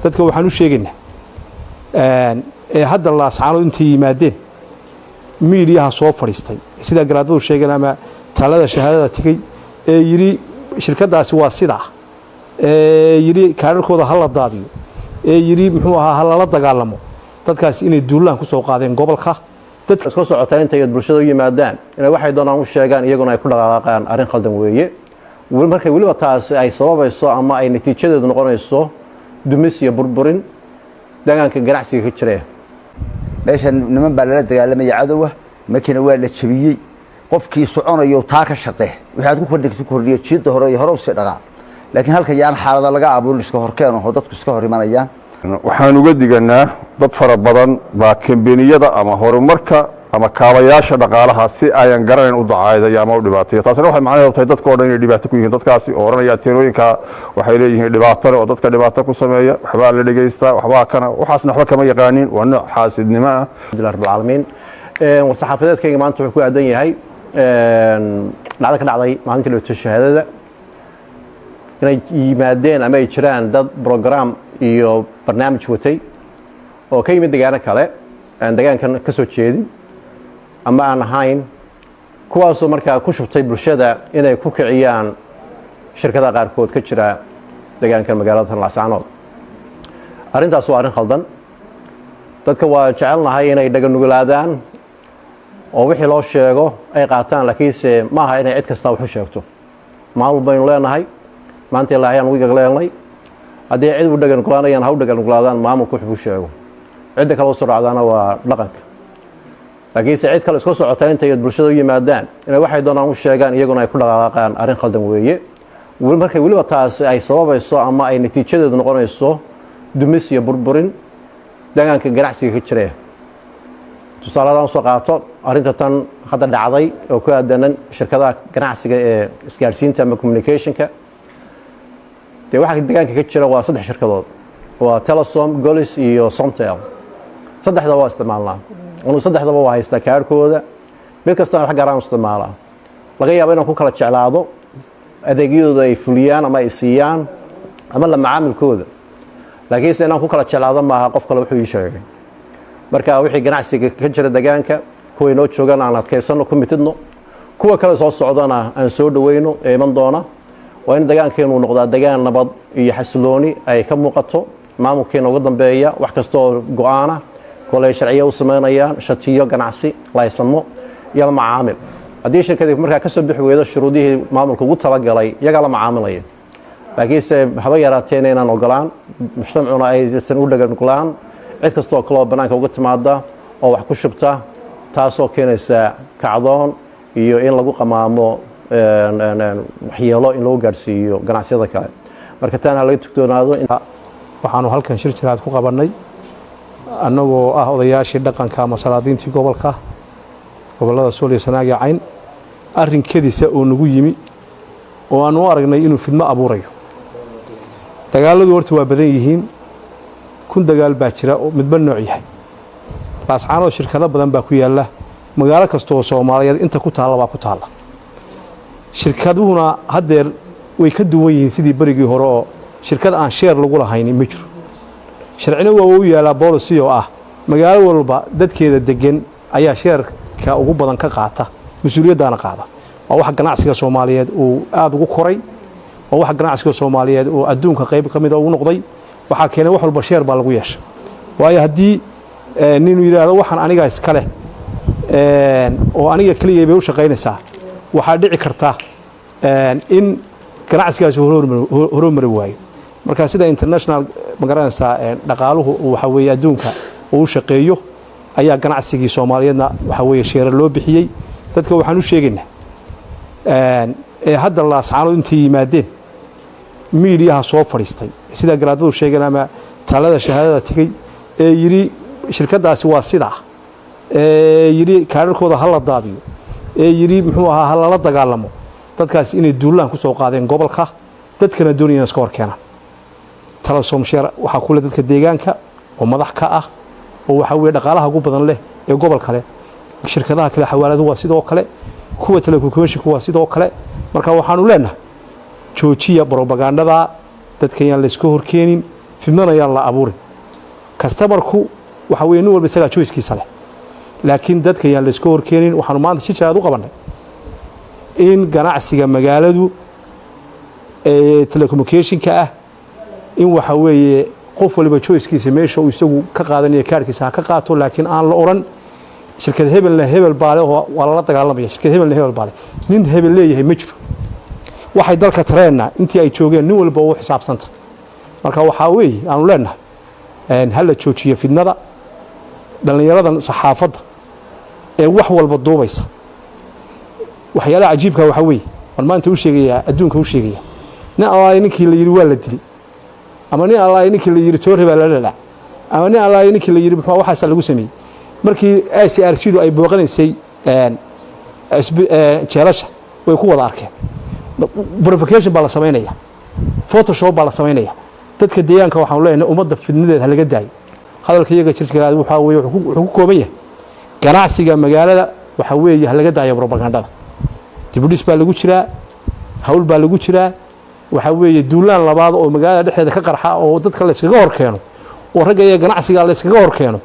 dadka waxaan u sheegaynaa hadda laascaano intay yimaadeen miidiyaha soo fadhiistay sida garaadadu sheegeen ama talada shahaadada tigay ee yiri shirkadaasi waa sidaa yiri kaararkooda hal la daadiyo yiri muxuu ahaa hal la dagaalamo dadkaas inay duulaan ku soo qaadeen gobolka dadka isku socota intay bulshada u yimaadaan inay waxay doonaan u sheegaan iyaguna ay ku dhaqaaqaan arrin khaldan weeye markay waliba taas ay sababayso ama ay natiijadeedu noqonayso dumis iyo burburin deegaanka ganacsiga ka jira meeshan niman baa lala dagaalamay cadawga makiina waa la jabiyay qofkii soconayo taa ka shaqee waxaad ku kordhiyo jiida hore iyo hore u sii dhaqa laakiin halka yaan xaalada laga abuurin iska horkeen oo dadku iska hor imanayaan waxaan uga diganaa dad fara badan baa kambaniyada ama horumarka ama kaabayaasha dhaqaalaha si ayan garanayn u dacaayday ama u dhibaateeyo taasina waxay macnaheedu tahay dadka oo dhan inay dhibaato ku yihiin dadkaasi oo oranaya teerooyinka waxay leeyihiin dhibaato oo dadka dhibaato ku sameeya waxba la dhageystaa waxba kana waxaasna waxba kama yaqaanin waa nooc xaasidnimo ah rabbil caalamiin wasaxaafadeedkayga maanta wuxuu ku aadan yahay dhacdo ka dhacday maalintii la shahaadada inay yimaadeen ama ay jiraan dad program iyo barnaamij watay oo ka yimid deegaano kale aan deegaankan ka soo jeedin ama aan ahayn kuwaasoo markaa ku shubtay bulshada inay ku kiciyaan shirkadaha qaarkood ka jira deegaankan magaalada Laascaanood arrintaas waa arrin khaldan dadka waa jecelnahay inay dhaganugulaadaan oo wixii loo sheego ay qaataan laakiinse ma aha inay cid kasta wax u sheegto maamul baynu leenahay maanta ilaahay aan wiiga leenahay haddii cid u dhaganugulaanayaan ha u dhaganugulaadaan maamulku wuxuu sheego cidda kale u soo dhacdaana waa dhaqanka laakiinse cid kale isku socota intay bulshada u yimaadaan inay waxay doonaan u sheegaan iyaguna ay ku dhaqaaqaan arrin khaldan weeye markay waliba taas ay sababayso ama ay natiijadeedu noqonayso dumis iyo burburin deegaanka ganacsiga ka jira tusaaladan soo qaato arrinta tan hadda dhacday oo ku aadanan shirkadaha ganacsiga ee isgaarsiinta ama communicationka waxa deegaanka ka jira waa saddex shirkadood waa Telesom, Golis iyo Somtel saddexda waa isticmaalnaa oo saddexdaba waa haysta kaarkooda mid kasta wax gaar ah isticmaala laga yaabo inaan ku kala jeclaado adeegyadooda ay fuliyaan ama ay siiyaan ama la macaamilkooda laakiin inaan ku kala jeclaado maaha qof kale wuxuu ii sheegay marka wixii ganacsiga ka jira deegaanka kuwa inoo joogan aan adkaysano ku mitidno kuwa kale soo socdana aan soo dhaweyno ee iman doona waa in deegaankeenu noqdaa deegaan nabad iyo xasilooni ay ka muuqato maamulkeena ugu dambeeya wax kasta oo go'aana kole sharciyo u sameynayaan shatiyo ganacsi laysamo iyo macaamil haddii shirkadii markaa ka soo bixi weydo shuruudihii maamulka ugu talagalay iyaga la macaamilaya laakiinse haba yaraateen inaan ogolaan mujtamacuna aysan u dhaganuglaan cid kasta oo kaloo banaanka uga timaada oo wax ku shubta taasoo keenaysa kacdoon iyo in lagu qamaamo waxyeelo in loo gaarsiiyo ganacsiyada kale marka taana laga tugtoonaado waxaanu halkan shir jiraad ku qabanay annagoo ah odayaashii dhaqanka ama salaadiintii gobolada Sool iyo Sanaag iyo Cayn arrinkeediisa oo nagu yimi oo aanu aragnay inuu fidmo abuurayo dagaaladu horta waa badan yihiin kun dagaal baa jira oo midba nooc yahay Laascaanood shirkado badan baa ku yaala magaalo kasta oo Soomaaliyeed inta ku taala baa ku taala shirkaduhuna hadeer way ka duwan yihiin sidii barigii hore oo shirkad aan share lagu lahayn ma jiro sharcina waa uu yaala policy oo ah magaalo walba dadkeeda degan ayaa share-ka ugu badan ka qaata mas'uuliyadana qaada waa wax ganacsiga Soomaaliyeed uu aad ugu koray waa wax ganacsiga Soomaaliyeed oo adduunka qayb ka mid ah ugu noqday waxa keenay wax walba share baa lagu yeeshay waayo hadii nin yiraahdo waxaan aniga iska leh oo aniga kaliya bay u shaqeynaysaa waxa dhici karta in ganacsigaas horumar waayo marka sida international magaranaysa dhaqaaluhu waxa weeye adduunka uu shaqeeyo ayaa ganacsigii Soomaaliyeedna waxa weeye share loo bixiyay dadka waxaan u sheegaynaa hadda Laascaanood intay yimaadeen miidiyaha soo fadhiistay sida garaadadu sheegeen ama talada shahaadada tigay yiri shirkadaasi waa sidaa yiri kaararkooda hal la daadiyo yiri muxuu ahaa hal la dagaalamo dadkaas inay duulaan ku soo qaadeen gobolka dadkana doonayaan iska warkeenan Telesom share waxa kula dadka deegaanka oo madax ka ah oo waxa weeye dhaqaalaha ugu badan leh ee gobolka kale shirkadaha kale xawaaladu waa sidoo kale kuwa telekoomashinku waa sidoo kale marka waxaanu leenahay joojiya propagandada dadka yaan la iska horkeenin fidnana ayaan la abuurin kastamarku waxa weeye nin walba isagaa choicekiisa leh laakiin dadka ayaan la iska horkeenin waxaanu maanta si jiraad u qabannay in ganacsiga magaaladu telecommunicationka ah in waxa weeye qof waliba choicekiisa meesha uu isagu ka qaadanayo kaarkiisa ha ka qaato laakiin aan la oran shirkad hebelna hebel baale oo waa la dagaalamaya shirkad hebelna hebel baale nin hebel leeyahay ma jiro waxay dalka tareena intii ay joogeen nin walba uu xisaabsanta marka waxa weeye aanu leenahay hal la joojiyo fidnada dhalinyaradan saxaafadda ee wax walba duubaysa waxyaalaha cajiibka waxa weeye war maanta u sheegaya adduunka u sheegaya nin allaay ninkii la yiri waa la dilay ama nin allaay ninkii la yiri toore baa la dhalaa ama nin allaay ninkii la yiri muxuu waxaas lagu sameeyay markii ICRC ay booqanaysay jeelasha way ku wada arkeen verification baa la sameynaya photoshop baa la sameynaya dadka deegaanka waxaan leenahay ummadda fidnadeeda laga daayo hadalka iyaga jirkiisa waxa weeye wuxuu ku kooban yahay ganacsiga magaalada waxa weeye laga daayo propagandada dibudhis baa lagu jiraa hawl baa lagu jiraa waxa weeye duulaan labaad oo magaalada dhexdeeda ka qarxa oo dadka la iskaga horkeeno oo ragga iyo ganacsiga la iskaga horkeeno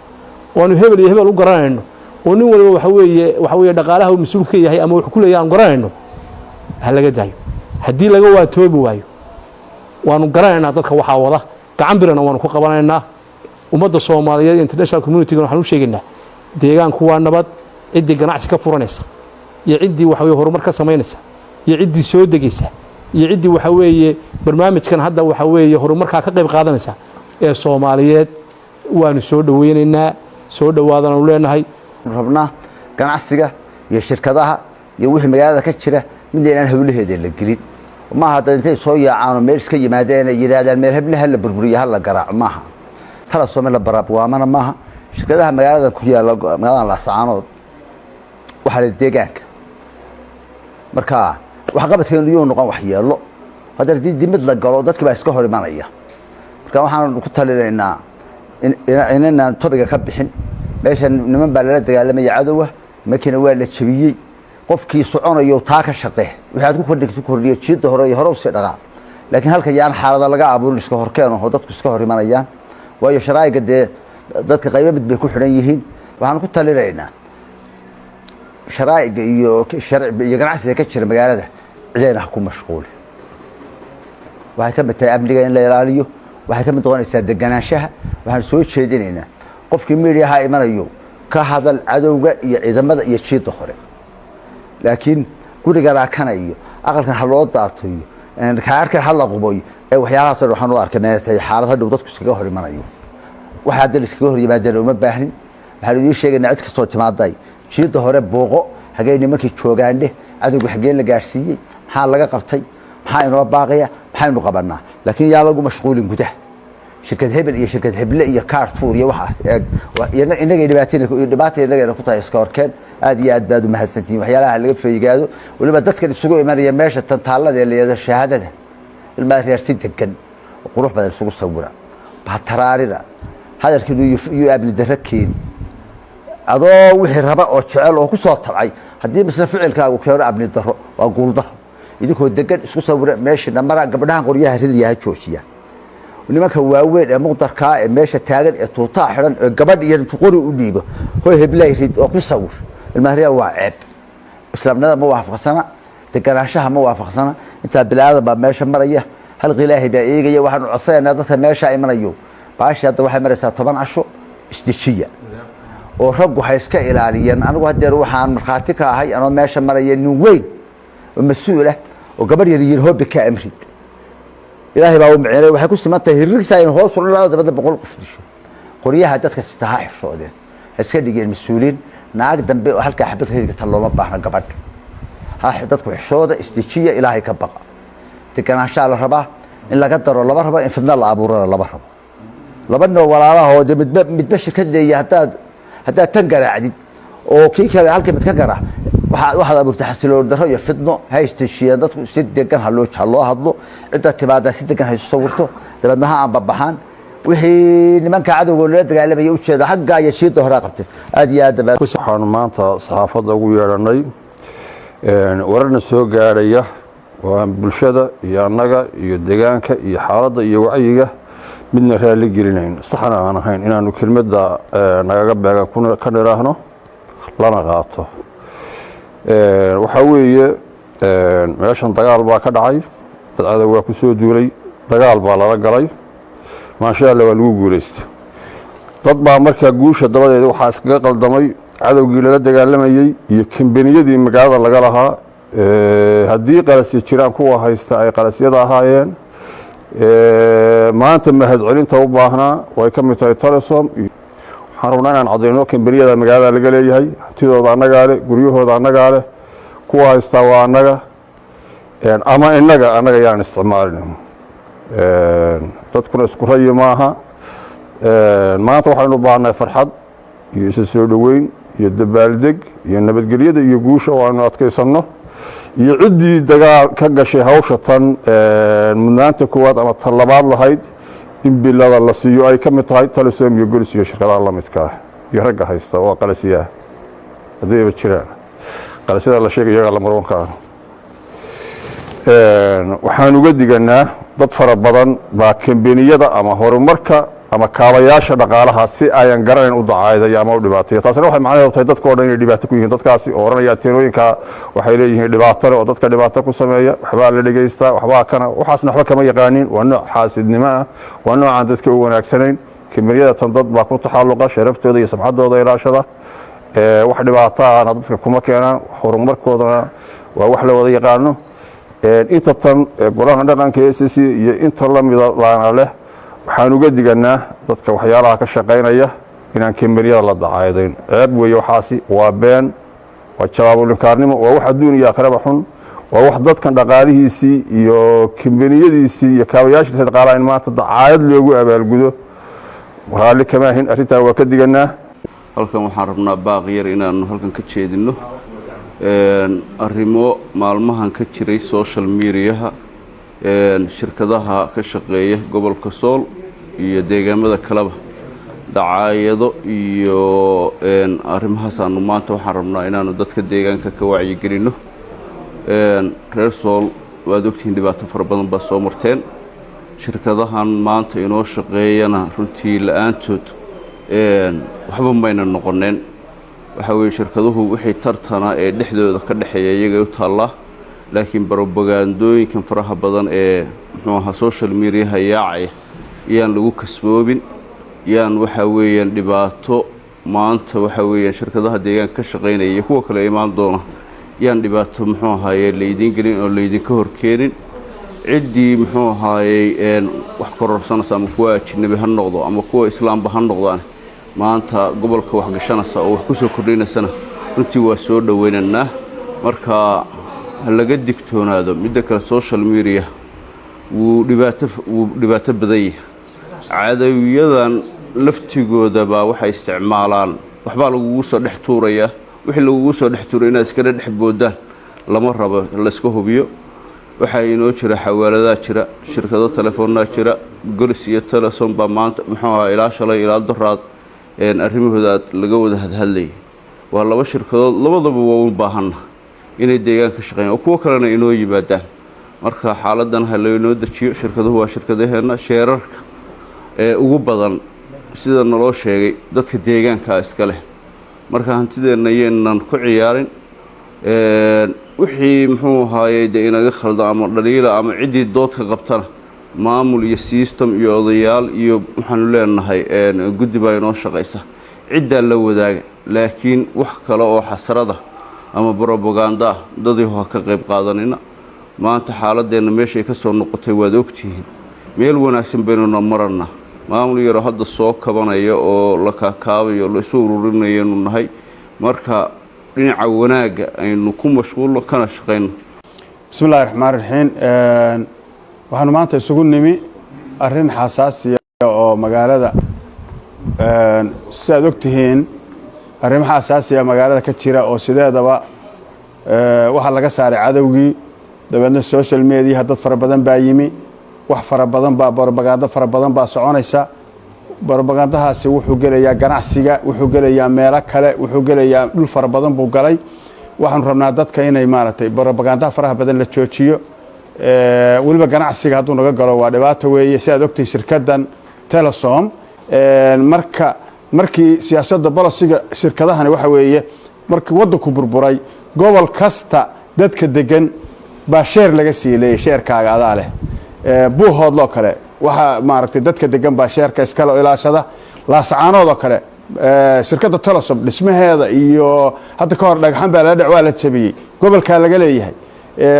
oo aanu hebel iyo hebel u garanayno oo nin walba waxa weeye dhaqaalaha uu mas'uul ka yahay ama wuxuu ku leeyahay aan garanayno laga daayo haddii laga waatoobi waayo waanu garanaynaa dadka waxaa wada gacan birana waanu ku qabanaynaa ummadda Soomaaliyeed international community waxaan u sheegaynaa deegaanku waa nabad ciddii ganacsi ka furanaysa iyo ciddii waxa weeye horumar ka sameynaysa iyo ciddii soo degaysa iyo ciddii waxa weeye barnaamijkan hadda waxa weeye horumarka ka qayb qaadanaysa ee Soomaaliyeed waanu soo dhaweynaynaa soo dhawaadana u leenahay rabnaa ganacsiga iyo shirkadaha iyo wixii magaalada ka jira mid inaan hawlaheeda la gelin ma hada intay soo yaacaan meel iska yimaadeen ay yiraahdaan meel heblaha la burburiyo hal la garaac maaha tala Soomaaliya baraab waamana maaha shirkadaha magaalada ku yaala magaalada la saanood waxa la deegaanka marka wax qabadkeenu iyo noqon wax yeelo hada dibad la galo dadka baa iska hor imanaya marka waxaan ku talinaynaa inaan topiga ka bixin meeshan niman baa la dagaalamaya cadawga makiina waa la jabiyay qofkii soconayo taa ka shaqee waxaad ku kordhiyo jiida hore iyo hore u sii dhaqa laakiin halka yaan xaalada laga abuurin iska horkeen oo dadku iska hor imanayaan waayo sharaa'iga dadka qayb mid bay ku xiran yihiin waxaan ku talinaynaa sharaa'iga iyo sharci iyo ganacsiga ka jira magaalada ciidana ku mashquul waxay ka mid tahay amniga in la ilaaliyo waxay ka mid noqonaysaa deganaanshaha waxaan soo jeedinaynaa qofkii meediyaha imanayo ka hadal cadawga iyo ciidamada iyo jiida hore laakiin guriga raakanayo aqalkan ha loo daatoyo kaarka hal quboy ee waxyaalahaas waxaan u arkaynaa inay xaalad hadhow dadku iskaga hor imanayo waxa dal iskaga hor yimaadeen uma baahnin waxa la sheegaynaa cid kastoo timaaday jiida hore booqo hageen markii joogaande cadawga xageen la gaarsiiyay maxaa laga qabtay maxaa inoo baaqaya maxaynu qabanaa laakiin yaa lagu mashquulin gudaha shirkad hebel iyo shirkad heble iyo Carrefour iyo waxaas inaga dhibaatooyinka ku tahay iska horkeen aad iyo aad baad u mahadsantiin waxyaalaha laga feeyigaado waliba dadka isugu imanaya meesha tantaalada ee leeyahay shahaadada ilma reersi degan qurux badan isugu sawira bataraarida hadalkii iyo abni darakeen adoo wixii raba oo jecel oo ku soo tabcay hadii misla ficilkaagu keeno abni daro waa guul daro idinko degan isku sawira meesha namara gabdhahan qoryaha ridiyaha joojiya nimanka waaweyn ee muqdarka ee meesha taagan ee tuutaa xiran ee gabadh iyo qori u dhiibo hooy heblay rid oo ku sawir المهرية واعب إسلامنا ما وافقسنا تكراشها ما وافقسنا أنت بلاد بماشى مرية هل غلاه دقيقة واحد عصينا ذات ماشى مريو باش هذا واحد مرسى طبعا عشو استشية وربو حيسكا إلى عليا أنا واحد يروح عن مرخاتك هاي أنا ماشى مرية نوين ومسؤولة وقبل يريل هو بكامريد إلهي باو معيني وحيكون سمانته هيريك ساين هو صلى الله عليه وسلم بقول قفدشو قريها هدتك استحاح شودين هسكا ديجي المسؤولين naag dambe oo halka xabad heedka talooma baahna gabadh ha dadku xishooda istijiya ilaahay ka baqa tikanaasha la rabaa in laga daro laba raba in fidna la abuuro laba raba labadna walaalaha oo midba shirkadeeya hadaa tan garaacdid oo kii kale halka mid ka garaac waxa abuurta xasiloon daro iyo fidno hay istijiya dadku si degan loo hadlo cidda timaada si degan hay sawirto dabadna aan babaxaan wixii nimanka cadawga la dagaalamay u jeeda xagga ay shiida hore qabtay aad iyo aad waxaan maanta saxaafadda ugu yeeranay wararna soo gaaraya waa bulshada iyo annaga iyo deegaanka iyo xaaladda iyo wacyiga midna raali gelinayn saxna aan ahayn inaanu kelmadda nagaga beegan ka niraahno lana qaato waxa weeye meeshan dagaal baa ka dhacay dadcada waa ku soo duulay dagaal baa lala galay maasha Allah waa lagu guuleystay dad baa markaa guusha dabadeed waxaa iskaga qaldamay cadowgii lala dagaalamayay iyo kambaniyadii magaalada laga lahaa haddii qalasyo jiraan kuwa haysta ay qalasyada ahaayeen maanta mahadcelinta u baahnaa way ka mid tahay Telesom waxaan rabnaa inaan cadeyno kambaniyada magaalada laga leeyahay hantidooda annagaa leh guryahooda annagaa leh kuwa haysta waa annaga ama innaga yaan isticmaalin dadkuna isku rayi maaha maanta waxaynu u baahnahay farxad iyo isa soo dhoweyn iyo dabaaldeg iyo nabadgelyada iyo guusha oo aanu adkaysanno iyo ciddii dagaal ka gashay hawsha tan mudnaanta koowaad ama tan labaad lahayd in bilada la siiyo ay ka mid tahay Telesom iyo Golis iyo shirkadaha la midka ah iyo ragga haysta oo qalasiya haddii jiraan qalasyada la sheegay iyaga la marwanka waxaan uga diganaa dad fara badan baa kambaniyada ama horumarka ama kaabayaasha dhaqaalaha si ayan garanayn u dacaayday ama u dhibaateeyo taasina waxay macnaheedu tahay dadka oo dhan inay dhibaato ku yihiin dadkaasi oo oranaya tirooyinka waxay leeyihiin dhibaato oo dadka dhibaato ku sameeya waxba la dhageystaa waxba kana waxaasna waxba kama yaqaanin waa nooc xaasidnimo ah waa nooc aan dadka u wanaagsanayn kambaniyada tan dad baa ku taxalluqa sharaftooda iyo samcadooda ilaashada wax dhibaato ah dadka kuma keenaan horumarkoodana waa wax la wada yaqaano inta tan golaha dhaqanka SSC iyo inta la mid laana leh waxaan uga diganaa dadka waxyaalaha ka shaqeynaya inaan kambaniyada la dacaydayn ceeb weeye waxaasi waa been waa jawaabulinkaarnimo waa wax adduun iyo aakhiraba xun waa wax dadkan dhaqaalihiisii iyo kambaniyadiisii iyo kaabayaashiisa dhaqaalaha in maanta dacaayad loogu abaalgudo raalli kama ahin arrintaa waa ka diganaa halkan waxaan rabnaa baaqi yar inaanu halkan ka jeedino arrimo maalmahan ka jiray social mediaha shirkadaha ka shaqeeya gobolka Sool iyo deegaamada kaleba dacaayado iyo arrimahaas aanu maanta waxaan rabnaa inaanu dadka deegaanka ka wacyi gelino reer Sool waad ogtihiin dhibaato fara badan baa soo marteen shirkadahan maanta inoo shaqeeyana runtii la'aantood waxba mayna noqoneen waxa weeye shirkaduhu wixii tartana ee dhexdooda ka dhaxeeya iyaga u taallaa laakiin propagandooyinkan faraha badan ee muxuu ahaa social media yaacay yaan lagu kasboobin yaan waxa weeyaan dhibaato maanta waxa weeyaan shirkadaha deegaanka ka shaqeynaya iyo kuwa kale imaan doona yaan dhibaato muxuu ahaayey leydin gelin oo leydin ka horkeenin ciddii muxuu ahaayey wax kororsanaysa ama kuwa ajnabi ha noqdo ama kuwa islaamba ha noqdaan maanta gobolka wax gashanaysa oo wax ku soo kordhinaysana runtii waa soo dhaweynaynaa marka laga digtoonaado midda kale social media wuu dhibaato badan yahay cadawyadan laftigooda baa waxay isticmaalaan waxbaa lagugu soo dhex tuurayaa wixii lagugu soo dhex tuuray inaad iskala dhex boodaan lama rabo la iska hubiyo waxaa inoo jira xawaaladaha jira shirkado telefoonaa jira Golis iyo Telesom baa maanta muxuu ahaa ilaa shalay ilaa daraad arrimahooda laga wada hadlayay waa laba shirkadood labadaba waa u baahan inay deegaanka shaqeeyaan oo kuwa kalena inoo yimaadaan marka xaaladan ha la inoo dajiyo shirkaduhu waa shirkadaheena sheerarka ugu badan sida naloo sheegay dadka deegaanka iska leh marka hantideena yeenan ku ciyaarin wixii muxuu ahaayey de inaga khaldan ama dhaliila ama ciddii doodka qabtana maamul iyo system iyo odayaal iyo waxaanu leenahay guddi baa inoo shaqaysa ciddaa la wadaaga laakiin wax kale oo xasrada ama propaganda dadii ha ka qayb qaadanina maanta xaaladeena meeshay ka soo noqotay waad ogtihiin meel wanaagsan baynu marana maamul yaro hadda soo kabanaya oo la kaakaabayo la soo ururinayo inuu nahay marka dhinaca wanaaga aynu ku mashquulno kana shaqeyno bismillaahi raxmaani raxiim waxaanu maanta isugu nimi arrin xasaasiya oo magaalada sidaad ogtihiin arrimaha xasaasiya magaalada ka jira oo sideedaba waxaa laga saaray cadowgii dabeedna social media dad fara badan baa yimi wax fara badan baa propaganda fara badan baa soconaysa propagandahaasi wuxuu gelayaa ganacsiga wuxuu gelayaa meelo kale wuxuu gelayaa dhul fara badan buu galay waxaanu rabnaa dadka inay maaragtay propagandaha faraha badan la joojiyo weliba ganacsiga hadduu naga galo waa dhibaato weeye si aad ogtahay shirkaddan telesom markii siyaasadda bolosiga shirkadahani waxa weeye markii waddanku burburay gobol kasta dadka degan baa sheer laga siileeyay sheerkaaga adaa leh buuhoodloo kale waxaa maaragtay dadka degan baa sheerka iskale ilaashada laascaanoodoo kale shirkadda telesom dhismaheeda iyo hadda ka hor dhagxan baa lala waa la jabiyey gobolkaa laga leeyahay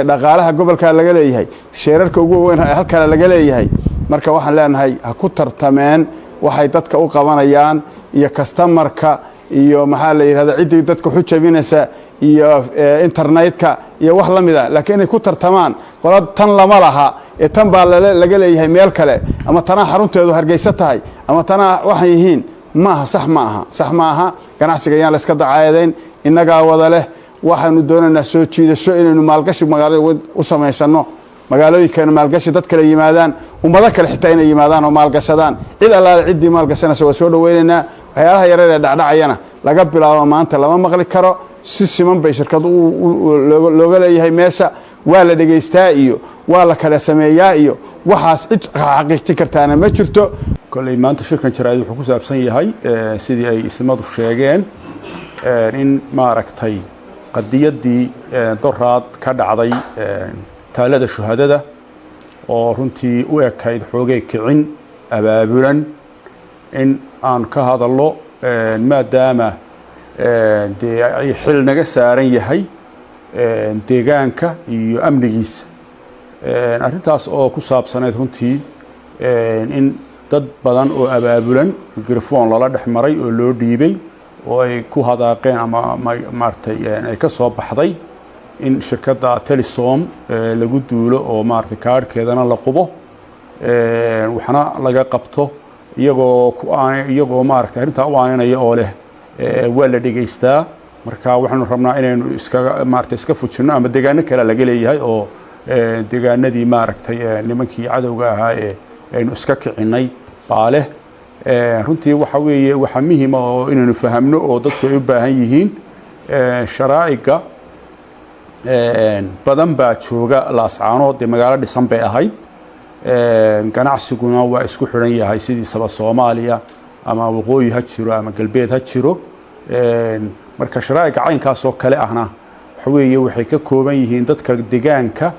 dhaqaalaha gobolkaa laga leeyahay sheerarka ugu weyn halkaa laga leeyahay marka waxaan leenahay ha ku tartameen waxay dadka u qabanayaan iyo kastamarka iyo maxaa la yidhahda ciddii dadka waxu jabinaysa iyo internetka iyo wax la mid a laakiin inay ku tartamaan qola tan lama laha ee tan baa laga leeyahay meel kale ama tanaa xarunteedu hargeysa tahay ama tanaa waxay yihiin maaha sax ma aha ganacsiga ayaan la iska dacaayadayn innagaa wada leh waxaanu doonaynaa soo jiidasho inaynu maalgashi magaalada u samaysano magaalooyinkeena maalgashi dad kale yimaadaan ummado kale xitaa inay yimaadaan oo maalgashadaan cid allaale ciddii maalgashanaysa waa soo dhaweynaynaa waxyaalaha yareer ee dhacdhacayana laga bilaabo maanta lama maqli karo si siman bay shirkadu looga leeyahay meesha waa la dhegaystaa iyo waa la kala sameeyaa iyo waxaas cid xaqiijin kartaana ma jirto kolley maanta shirkan jaraa'id wuxuu ku saabsan yahay sidii ay ismadu sheegeen in maaragtay qadiyaddii doraad ka dhacday taalada shuhadada oo runtii u ekayd xoogay kicin abaabulan in aan ka hadallo maadaama dee ay xil naga saaran yahay deegaanka iyo amnigiisa arrintaas oo ku saabsanayd runtii in dad badan oo abaabulan mikrofon lala dhex maray oo loo dhiibay oo ay ku hadaaqeen ama maaragtay ay ka soo baxday in shirkadda telesom lagu duulo oo maaragtay kaadhkeedana la qubo waxna laga qabto iyagoo maaragtay arrintaa u aaninaya oo leh waa la dhegaystaa marka waxaanu rabnaa inaynu iska fujinno ama deegaano kale laga leeyahay oo deegaanadii maaragtay nimankii cadowga ahaa ee aynu iska kicinay baa leh runtii waxa weeye waxa muhiima oo inaynu fahamno oo dadku ay u baahan yihiin sharaa'iga badan baa jooga laascaanood dee magaalo dhisan bay ahayd ganacsiguna waa isku xidhan yahay sidiisaba soomaaliya ama waqooyi ha jiro ama galbeed ha jiro marka sharaa'iga caynkaasoo kale ahna waxa weeye waxay ka kooban yihiin dadka deegaanka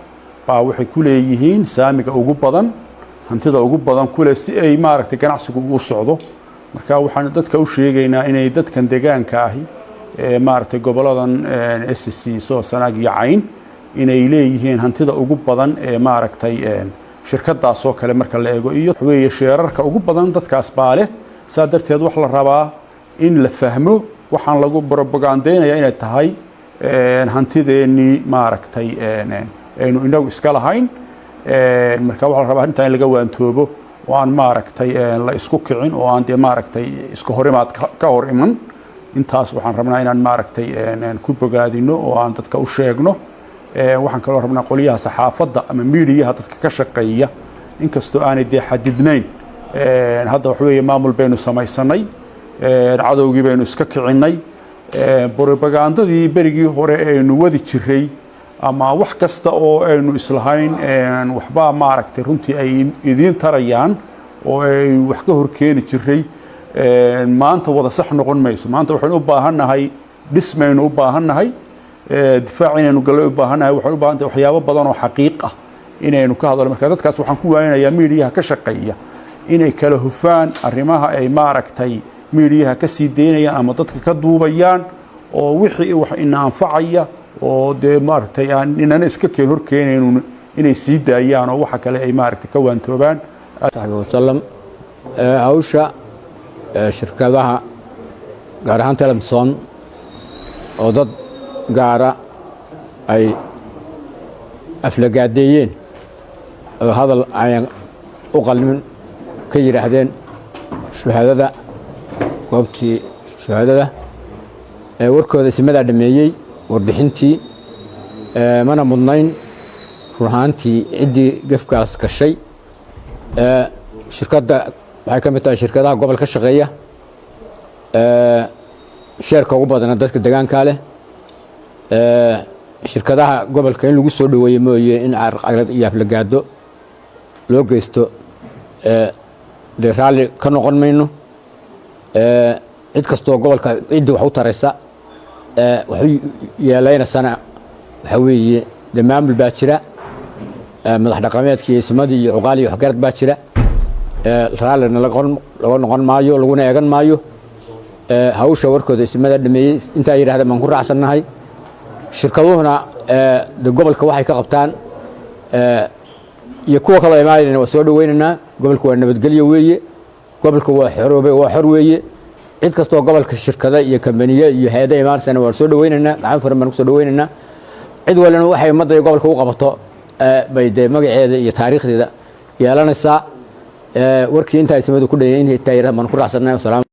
baa waxay ku leeyihiin saamiga ugu badan hantida ugu badan kule si ay maaragtay ganacsigu ugu socdo marka waxaan dadka u sheegaynaa inay dadkan deegaanka ahi maaragtay goboladan SC soo sanaag iyo cayn inay leeyihiin hantida ugu badan ee maaragtay shirkadaas oo kale marka la eego iyo weeye sheerarka ugu badan dadkaas baa leh saa darteed wax la rabaa in la fahmo waxaan lagu propagandeynayaa inay tahay hantideennii maaragtay aynu inagu iska lahayn marka waxaa la rabaa arrintaa in laga waantoobo oo aan maaragtay la isku kicin oo aan dee maaragtay isku horimaad ka hor iman intaas waxaan rabnaa inaan maaragtay ku bogaadino oo aan dadka u sheegno waxaan kaloo rabnaa qoliyaha saxaafadda ama miidiyaha dadka ka shaqeeya inkastoo aanay dee xadidnayn hadda wax weeye maamul baynu samaysanay cadowgii baynu iska kicinay propagandadii berigii hore aynu wadi jiray ama wax kasta oo aynu islahayn waxbaa maaragtay runtii ay idiin tarayaan oo ay wax ka horkeeni jiray maanta wada sax noqon mayso maanta waxaynu u baahannahay dhismaynu u baahannahay difaac inaynu gallo u baahannahay waxaynu u baahantahay waxyaabo badan oo xaqiiq ah inaynu ka hadalno marka dadkaas waxaan ku waaninayaa miidiyaha ka shaqeeya inay kala hufaan arrimaha ay maaragtay miidiyaha ka sii daynayaan ama dadka ka duubayaan oo wixii wax ina anfacaya oo dee maaragtay aan inana iska keen horkeenaynu inay sii daayaan oo waxa kale ay maaragtay ka waantoobaan wasallam hawsha shirkadaha gaar ahaan Telemson oo dad gaara ay aflagaadeeyeen oo hadal ay u qalmin ka yiraahdeen shuhadada goobtii shuhadada warkooda ismada dhameeyay warbixintii mana mudnayn ruuxaantii ciddii gafkaas gashay shirkadda waxay ka mid tahay shirkadaha gobolka shaqeeya sheerka ugu badan dadka deegaanka leh shirkadaha gobolka in lagu soo dhaweeyo mooyee in carqalad iyo aflagaado loo geysto dee raalli ka noqon mayno cid kastoo gobolka ciddii wax u taraysa waxu yeelaynasana waxaa weeye dee maamul baa jira madax dhaqameedkii ismadii iyo cuqaal iyo waxgarad baa jira raallina laga noqon maayo laguna eegan maayo hawsha warkooda ismada dhameeyey intaa yidhahda baan ku raacsannahay shirkaduhuna de gobolka waxay ka qabtaan iyo kuwa kaloo imaanayna waa soo dhawaynaynaa gobolka waa nabadgelyo weeye gobolka waa xor weeye cid kastoo gobolka shirkada iyo kambaniye iyo hay-ada imaanaysana waan soo dhawaynaynaa gacan furan baan ku soo dhawaynaynaa cid walina waxay ummadda iyo gobolka u qabato bay dee magaceeda iyo taariikhdeeda yeelanaysaa warkii intaa ismadu ku dhayay intaa yidhahda baan ku raacsannahay